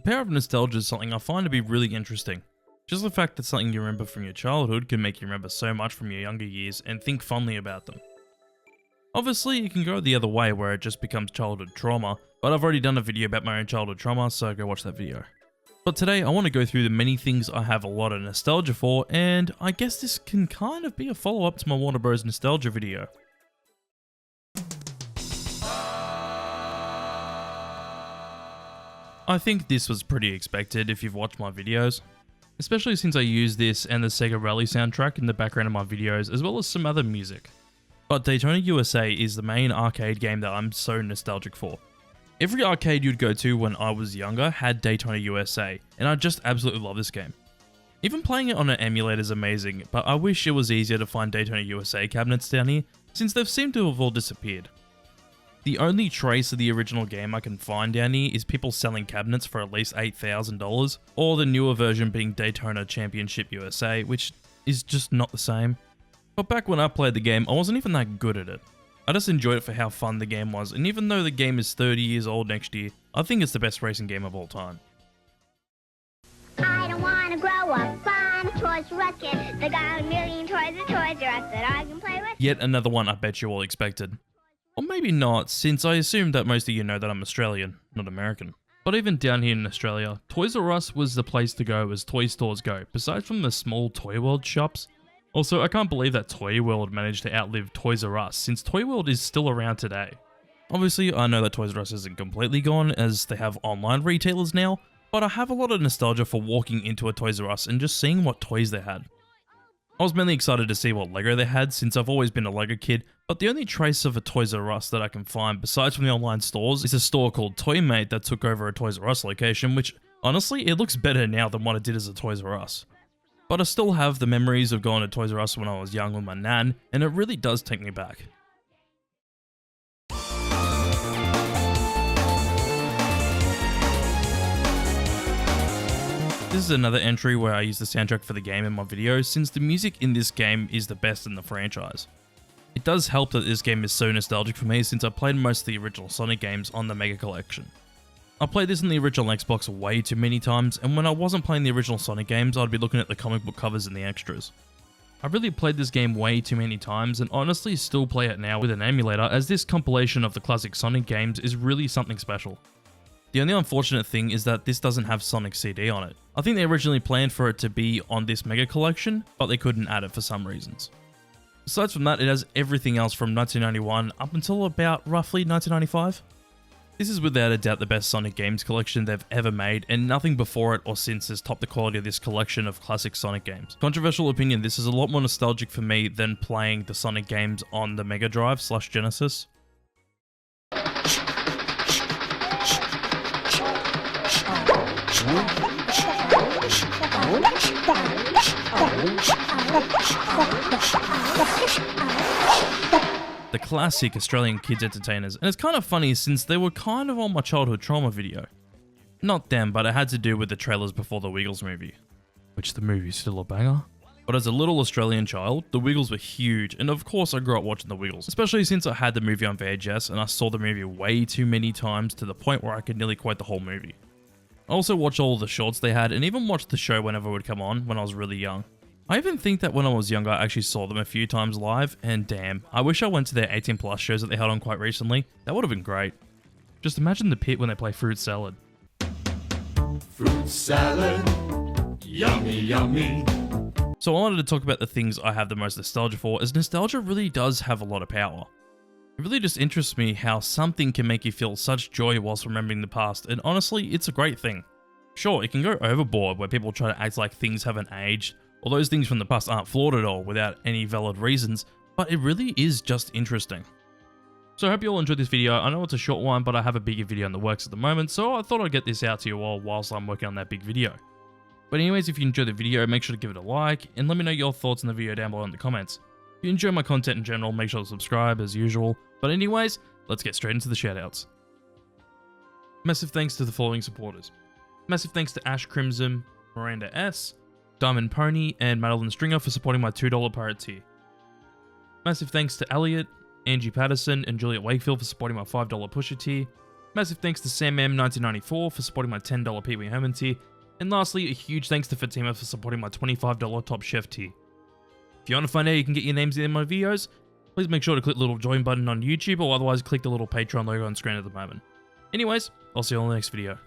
power of nostalgia is something I find to be really interesting. Just the fact that something you remember from your childhood can make you remember so much from your younger years and think fondly about them. Obviously, it can go the other way where it just becomes childhood trauma, but I've already done a video about my own childhood trauma, so go watch that video. But today, I want to go through the many things I have a lot of nostalgia for, and I guess this can kind of be a follow-up to my Warner Bros. Nostalgia video. I think this was pretty expected if you've watched my videos, especially since I use this and the Sega Rally soundtrack in the background of my videos, as well as some other music. But Daytona USA is the main arcade game that I'm so nostalgic for. Every arcade you'd go to when I was younger had Daytona USA, and I just absolutely love this game. Even playing it on an emulator is amazing, but I wish it was easier to find Daytona USA cabinets down here, since they've seemed to have all disappeared. The only trace of the original game I can find down here is people selling cabinets for at least $8,000, or the newer version being Daytona Championship USA, which is just not the same. But back when I played the game, I wasn't even that good at it. I just enjoyed it for how fun the game was, and even though the game is 30 years old next year, I think it's the best racing game of all time. I don't want to grow up on a Toys R Us kid. They got a million toys at Toys R Us that I can play with. Yet another one I bet you all expected. Or maybe not, since I assume that most of you know that I'm Australian, not American. But even down here in Australia, Toys R Us was the place to go as toy stores go, besides from the small Toy World shops. Also, I can't believe that Toy World managed to outlive Toys R Us, since Toy World is still around today. Obviously, I know that Toys R Us isn't completely gone, as they have online retailers now, but I have a lot of nostalgia for walking into a Toys R Us and just seeing what toys they had. I was mainly excited to see what LEGO they had, since I've always been a LEGO kid, but the only trace of a Toys R Us that I can find, besides from the online stores, is a store called Toymate that took over a Toys R Us location, which, honestly, it looks better now than what it did as a Toys R Us. But I still have the memories of going to Toys R Us when I was young with my nan, and it really does take me back. This is another entry where I use the soundtrack for the game in my videos, since the music in this game is the best in the franchise. It does help that this game is so nostalgic for me, since I played most of the original Sonic games on the Mega Collection. I played this on the original Xbox way too many times, and when I wasn't playing the original Sonic games, I'd be looking at the comic book covers and the extras. I really played this game way too many times, and honestly still play it now with an emulator, as this compilation of the classic Sonic games is really something special. The only unfortunate thing is that this doesn't have Sonic CD on it. I think they originally planned for it to be on this Mega Collection, but they couldn't add it for some reasons. Besides from that, it has everything else from 1991 up until about roughly 1995. This is without a doubt the best Sonic games collection they've ever made, and nothing before it or since has topped the quality of this collection of classic Sonic games. Controversial opinion, this is a lot more nostalgic for me than playing the Sonic games on the Mega Drive / Genesis. The classic Australian kids entertainers, and it's kind of funny since they were kind of on my childhood trauma video. Not them, but it had to do with the trailers before the Wiggles movie, which the movie's still a banger. But as a little Australian child, the Wiggles were huge, and of course I grew up watching the Wiggles, especially since I had the movie on VHS and I saw the movie way too many times to the point where I could nearly quote the whole movie. I also watched all the shorts they had, and even watched the show whenever it would come on when I was really young. I even think that when I was younger I actually saw them a few times live, and damn, I wish I went to their 18+ shows that they held on quite recently. That would have been great. Just imagine the pit when they play fruit salad. Fruit salad, yummy, yummy. So I wanted to talk about the things I have the most nostalgia for, as nostalgia really does have a lot of power. It really just interests me how something can make you feel such joy whilst remembering the past, and honestly, it's a great thing. Sure, it can go overboard where people try to act like things haven't aged, or those things from the past aren't flawed at all without any valid reasons, but it really is just interesting. So I hope you all enjoyed this video. I know it's a short one, but I have a bigger video in the works at the moment, so I thought I'd get this out to you all whilst I'm working on that big video. But anyways, if you enjoyed the video, make sure to give it a like, and let me know your thoughts on the video down below in the comments. If you enjoy my content in general, make sure to subscribe as usual. But anyways, let's get straight into the shoutouts. Massive thanks to the following supporters. Massive thanks to Ash Crimson, Miranda S, Diamond Pony, and Madeline Stringer for supporting my $2 pirate tier. Massive thanks to Elliot, Angie Patterson, and Juliet Wakefield for supporting my $5 pusher tier. Massive thanks to SamM1994 for supporting my $10 PB Herman tier. And lastly, a huge thanks to Fatima for supporting my $25 Top Chef tier. If you want to find out how you can get your names in my videos, please make sure to click the little join button on YouTube, or otherwise click the little Patreon logo on screen at the moment. Anyways, I'll see you on the next video.